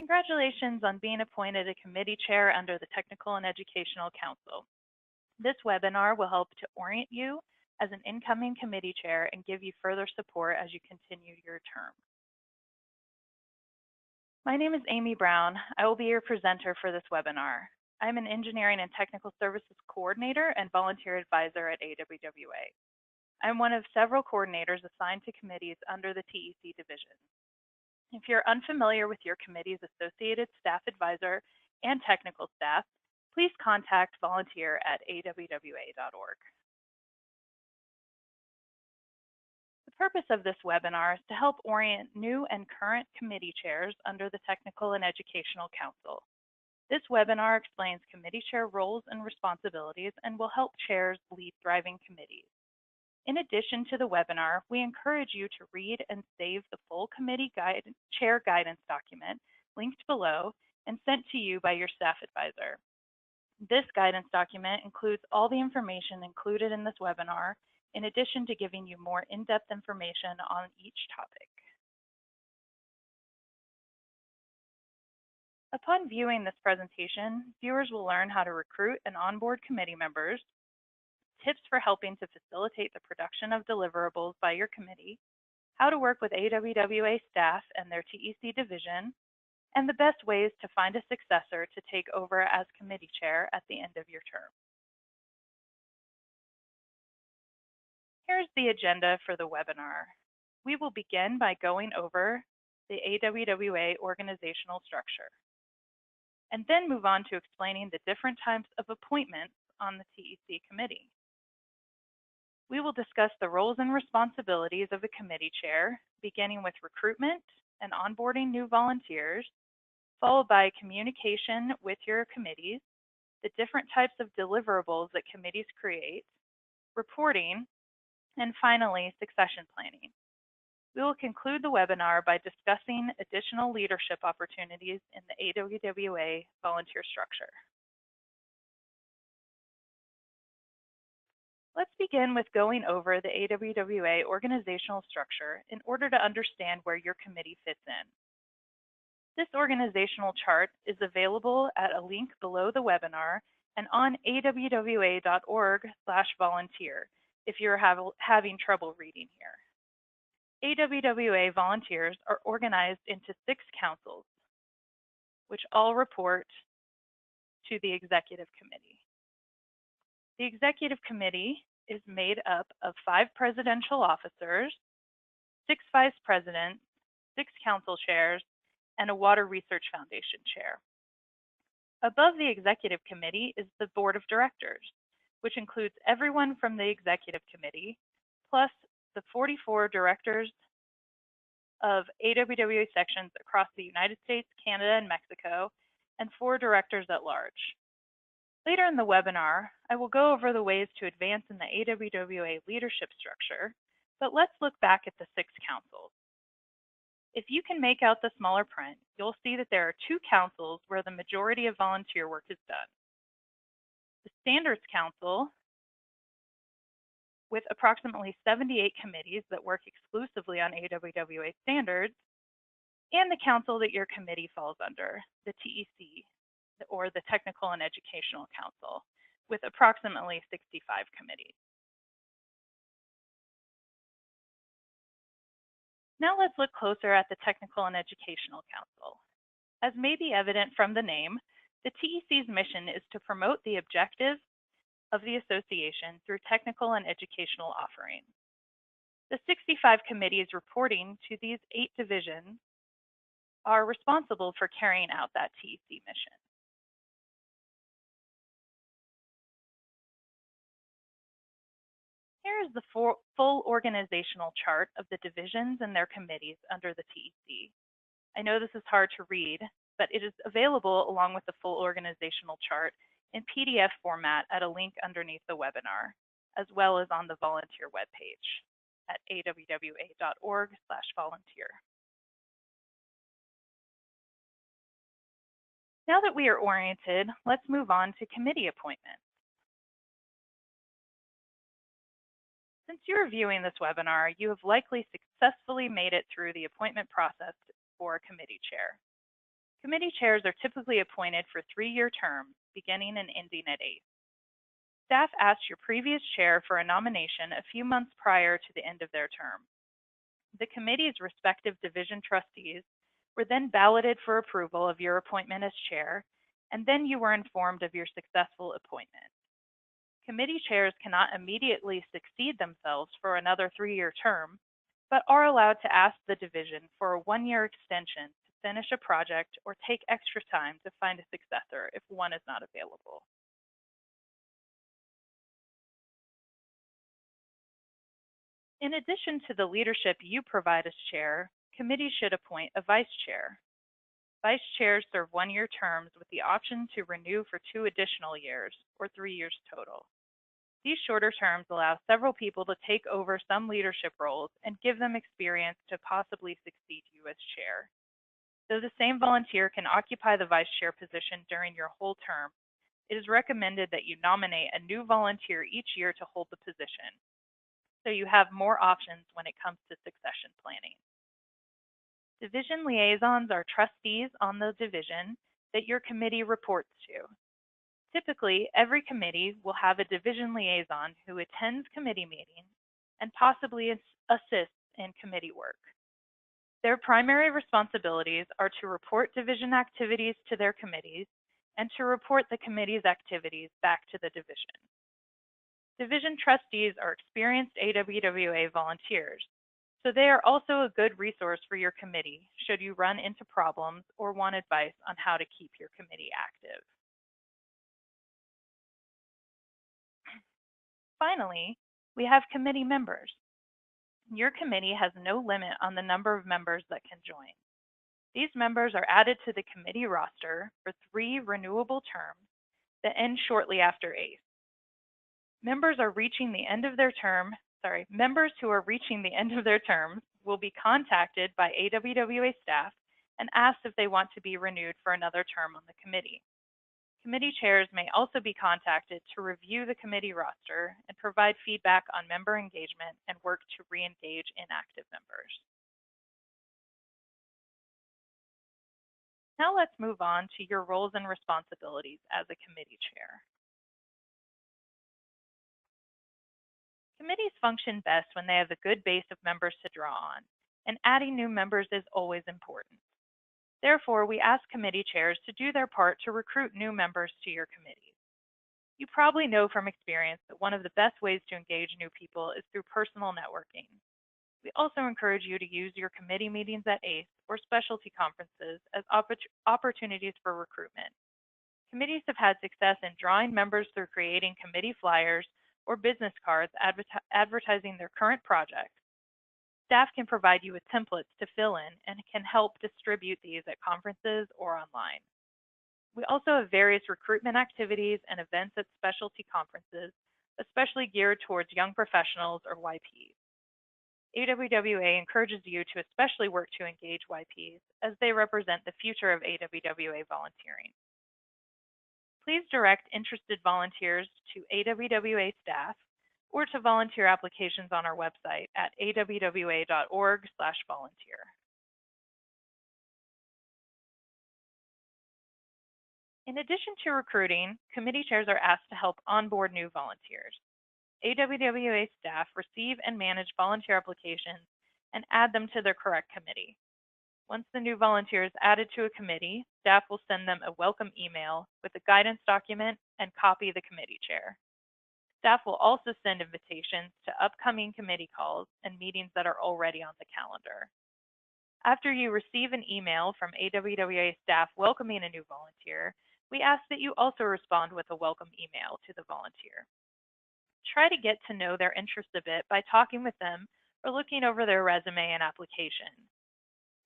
Congratulations on being appointed a committee chair under the Technical and Educational Council. This webinar will help to orient you as an incoming committee chair and give you further support as you continue your term. My name is Amy Brown. I will be your presenter for this webinar. I'm an Engineering and Technical Services Coordinator and Volunteer Advisor at AWWA. I'm one of several coordinators assigned to committees under the TEC division. If you're unfamiliar with your committee's associated staff advisor and technical staff, please contact volunteer@awwa.org. The purpose of this webinar is to help orient new and current committee chairs under the Technical and Educational Council. This webinar explains committee chair roles and responsibilities and will help chairs lead thriving committees. In addition to the webinar, we encourage you to read and save the full committee chair guidance document linked below and sent to you by your staff advisor. This guidance document includes all the information included in this webinar, in addition to giving you more in-depth information on each topic. Upon viewing this presentation, viewers will learn how to recruit and onboard committee members, tips for helping to facilitate the production of deliverables by your committee, how to work with AWWA staff and their TEC division, and the best ways to find a successor to take over as committee chair at the end of your term. Here's the agenda for the webinar. We will begin by going over the AWWA organizational structure, and then move on to explaining the different types of appointments on the TEC committee. We will discuss the roles and responsibilities of a committee chair, beginning with recruitment and onboarding new volunteers, followed by communication with your committees, the different types of deliverables that committees create, reporting, and finally, succession planning. We will conclude the webinar by discussing additional leadership opportunities in the AWWA volunteer structure. Let's begin with going over the AWWA organizational structure in order to understand where your committee fits in. This organizational chart is available at a link below the webinar and on awwa.org/volunteer if you're having trouble reading here. AWWA volunteers are organized into 6 councils, which all report to the Executive Committee. The Executive Committee is made up of 5 presidential officers, 6 vice presidents, 6 council chairs, and a Water Research Foundation chair. Above the Executive Committee is the Board of Directors, which includes everyone from the Executive Committee, plus the 44 directors of AWWA sections across the United States, Canada, and Mexico, and 4 directors at large. Later in the webinar, I will go over the ways to advance in the AWWA leadership structure, but let's look back at the 6 councils. If you can make out the smaller print, you'll see that there are 2 councils where the majority of volunteer work is done. The Standards Council, with approximately 78 committees that work exclusively on AWWA standards, and the council that your committee falls under, the TEC, or the Technical and Educational Council, with approximately 65 committees. Now let's look closer at the Technical and Educational Council. As may be evident from the name, the TEC's mission is to promote the objectives of the association through technical and educational offerings. The 65 committees reporting to these 8 divisions are responsible for carrying out that TEC mission. Here is the full organizational chart of the divisions and their committees under the TEC. I know this is hard to read, but it is available along with the full organizational chart in PDF format at a link underneath the webinar, as well as on the volunteer webpage at awwa.org/volunteer. Now that we are oriented, let's move on to committee appointments. Since you're viewing this webinar, you have likely successfully made it through the appointment process for a committee chair. Committee chairs are typically appointed for 3-year terms, beginning and ending at 8. Staff asked your previous chair for a nomination a few months prior to the end of their term. The committee's respective division trustees were then balloted for approval of your appointment as chair, and then you were informed of your successful appointment. Committee chairs cannot immediately succeed themselves for another 3-year term, but are allowed to ask the division for a 1-year extension to finish a project or take extra time to find a successor if one is not available. In addition to the leadership you provide as chair, committees should appoint a vice chair. Vice chairs serve 1-year terms with the option to renew for 2 additional years, or 3 years total. These shorter terms allow several people to take over some leadership roles and give them experience to possibly succeed you as chair. Though the same volunteer can occupy the vice chair position during your whole term, it is recommended that you nominate a new volunteer each year to hold the position, so you have more options when it comes to succession planning. Division liaisons are trustees on the division that your committee reports to. Typically, every committee will have a division liaison who attends committee meetings and possibly assists in committee work. Their primary responsibilities are to report division activities to their committees and to report the committee's activities back to the division. Division trustees are experienced AWWA volunteers, so they are also a good resource for your committee should you run into problems or want advice on how to keep your committee active. Finally, we have committee members. Your committee has no limit on the number of members that can join. These members are added to the committee roster for 3 renewable terms that end shortly after ACE. Members who are reaching the end of their terms will be contacted by AWWA staff and asked if they want to be renewed for another term on the committee. Committee chairs may also be contacted to review the committee roster and provide feedback on member engagement and work to re-engage inactive members. Now let's move on to your roles and responsibilities as a committee chair. Committees function best when they have a good base of members to draw on, and adding new members is always important. Therefore, we ask committee chairs to do their part to recruit new members to your committees. You probably know from experience that one of the best ways to engage new people is through personal networking. We also encourage you to use your committee meetings at ACE or specialty conferences as opportunities for recruitment. Committees have had success in drawing members through creating committee flyers or business cards advertising their current projects. Staff can provide you with templates to fill in and can help distribute these at conferences or online. We also have various recruitment activities and events at specialty conferences, especially geared towards young professionals or YPs. AWWA encourages you to especially work to engage YPs as they represent the future of AWWA volunteering. Please direct interested volunteers to AWWA staff or to volunteer applications on our website at awwa.org/volunteer. In addition to recruiting, committee chairs are asked to help onboard new volunteers. AWWA staff receive and manage volunteer applications and add them to their correct committee. Once the new volunteer is added to a committee, staff will send them a welcome email with a guidance document and copy the committee chair. Staff will also send invitations to upcoming committee calls and meetings that are already on the calendar. After you receive an email from AWWA staff welcoming a new volunteer, we ask that you also respond with a welcome email to the volunteer. Try to get to know their interests a bit by talking with them or looking over their resume and application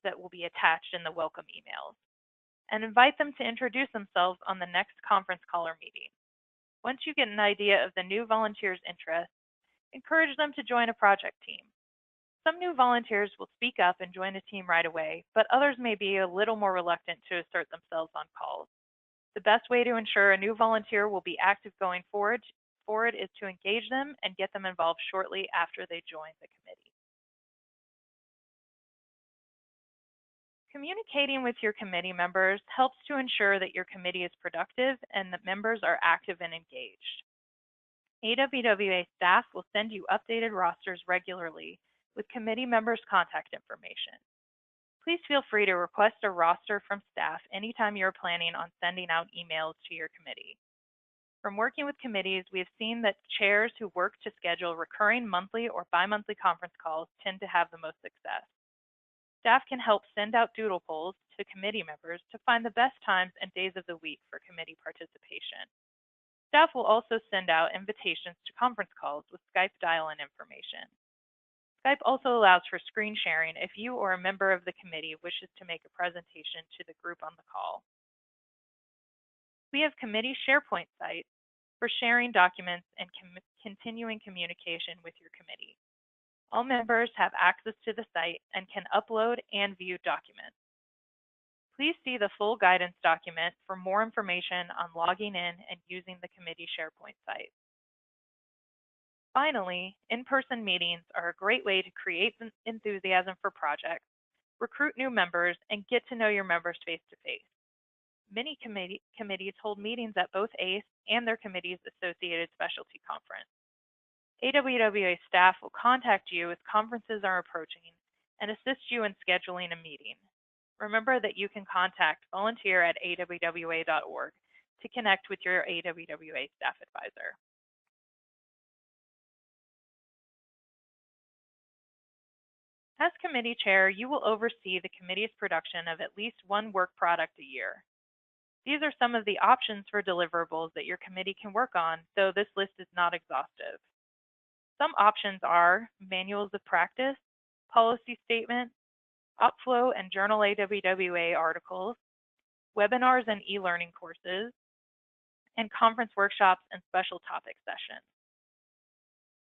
that will be attached in the welcome emails, and invite them to introduce themselves on the next conference call or meeting. Once you get an idea of the new volunteer's interests, encourage them to join a project team. Some new volunteers will speak up and join a team right away, but others may be a little more reluctant to assert themselves on calls. The best way to ensure a new volunteer will be active going forward is to engage them and get them involved shortly after they join the committee. Communicating with your committee members helps to ensure that your committee is productive and that members are active and engaged. AWWA staff will send you updated rosters regularly with committee members' contact information. Please feel free to request a roster from staff anytime you're planning on sending out emails to your committee. From working with committees, we have seen that chairs who work to schedule recurring monthly or bi-monthly conference calls tend to have the most success. Staff can help send out doodle polls to committee members to find the best times and days of the week for committee participation. Staff will also send out invitations to conference calls with Skype dial-in information. Skype also allows for screen sharing if you or a member of the committee wishes to make a presentation to the group on the call. We have committee SharePoint sites for sharing documents and continuing communication with your committee. All members have access to the site and can upload and view documents. Please see the full guidance document for more information on logging in and using the committee SharePoint site. Finally, in-person meetings are a great way to create enthusiasm for projects, recruit new members, and get to know your members face-to-face. Many committees hold meetings at both ACE and their committee's associated specialty conference. AWWA staff will contact you as conferences are approaching and assist you in scheduling a meeting. Remember that you can contact volunteer@awwa.org to connect with your AWWA staff advisor. As committee chair, you will oversee the committee's production of at least one work product a year. These are some of the options for deliverables that your committee can work on, though this list is not exhaustive. Some options are manuals of practice, policy statements, Upflow and Journal AWWA articles, webinars and e-learning courses, and conference workshops and special topic sessions.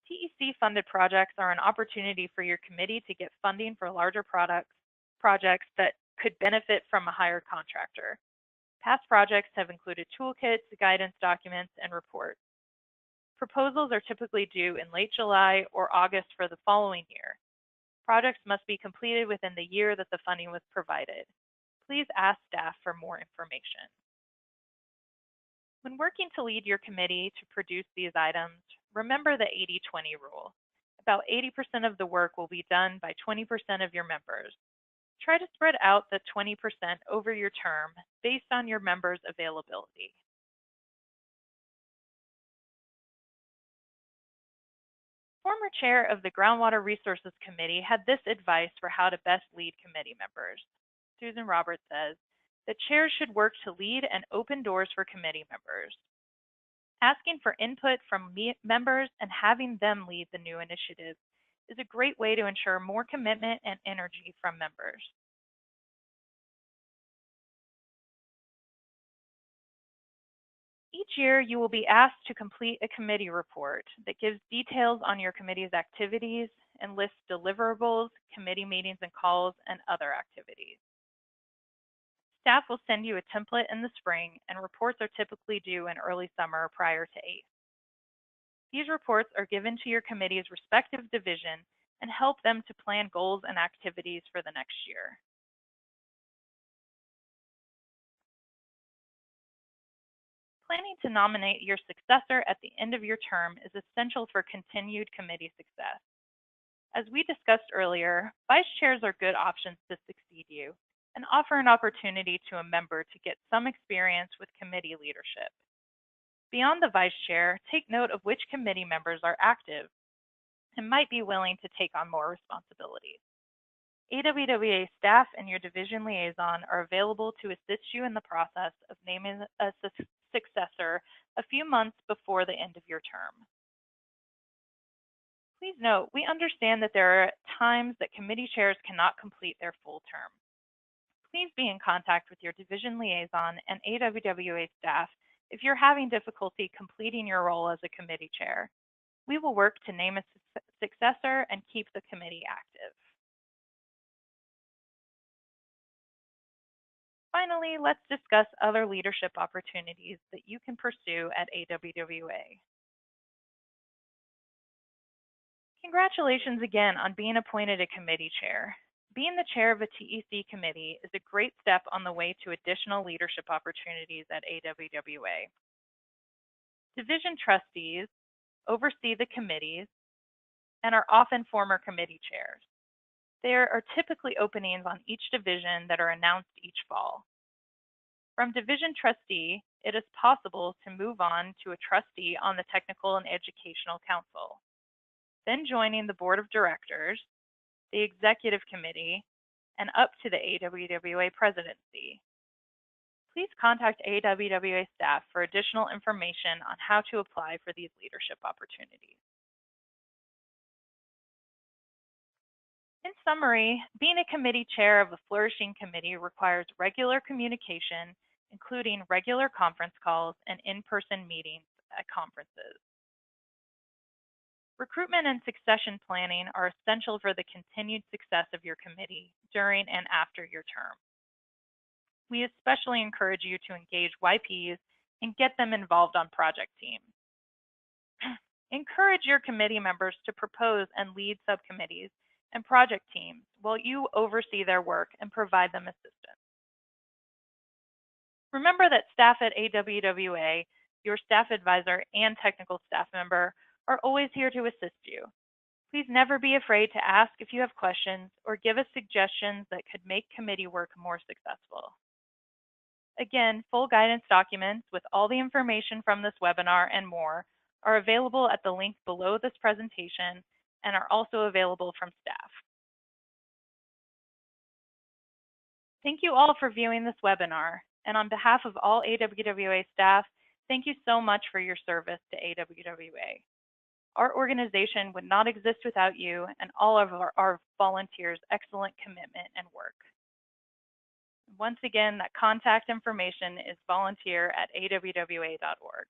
TEC-funded projects are an opportunity for your committee to get funding for larger projects that could benefit from a hired contractor. Past projects have included toolkits, guidance documents, and reports. Proposals are typically due in late July or August for the following year. Projects must be completed within the year that the funding was provided. Please ask staff for more information. When working to lead your committee to produce these items, remember the 80-20 rule. About 80% of the work will be done by 20% of your members. Try to spread out the 20% over your term based on your members' availability. Former chair of the Groundwater Resources Committee had this advice for how to best lead committee members. Susan Roberts says that chairs should work to lead and open doors for committee members. Asking for input from members and having them lead the new initiatives is a great way to ensure more commitment and energy from members. Each year, you will be asked to complete a committee report that gives details on your committee's activities and lists deliverables, committee meetings and calls, and other activities. Staff will send you a template in the spring, and reports are typically due in early summer prior to ACE. These reports are given to your committee's respective division and help them to plan goals and activities for the next year. Planning to nominate your successor at the end of your term is essential for continued committee success. As we discussed earlier, vice chairs are good options to succeed you and offer an opportunity to a member to get some experience with committee leadership. Beyond the vice chair, take note of which committee members are active and might be willing to take on more responsibilities. AWWA staff and your division liaison are available to assist you in the process of naming a successor a few months before the end of your term. Please note, we understand that there are times that committee chairs cannot complete their full term. Please be in contact with your division liaison and AWWA staff if you're having difficulty completing your role as a committee chair. We will work to name a successor and keep the committee active. Finally, let's discuss other leadership opportunities that you can pursue at AWWA. Congratulations again on being appointed a committee chair. Being the chair of a TEC committee is a great step on the way to additional leadership opportunities at AWWA. Division trustees oversee the committees and are often former committee chairs. There are typically openings on each division that are announced each fall. From division trustee, it is possible to move on to a trustee on the Technical and Educational Council, then joining the board of directors, the executive committee, and up to the AWWA presidency. Please contact AWWA staff for additional information on how to apply for these leadership opportunities. In summary, being a committee chair of a flourishing committee requires regular communication, including regular conference calls and in-person meetings at conferences. Recruitment and succession planning are essential for the continued success of your committee during and after your term. We especially encourage you to engage YPs and get them involved on project teams. Encourage your committee members to propose and lead subcommittees and project teams while you oversee their work and provide them assistance. Remember that staff at AWWA, your staff advisor and technical staff member, are always here to assist you. Please never be afraid to ask if you have questions or give us suggestions that could make committee work more successful. Again, full guidance documents with all the information from this webinar and more are available at the link below this presentation and are also available from staff. Thank you all for viewing this webinar, and on behalf of all AWWA staff, thank you so much for your service to AWWA. Our organization would not exist without you and all of our volunteers' excellent commitment and work. Once again, that contact information is volunteer@awwa.org.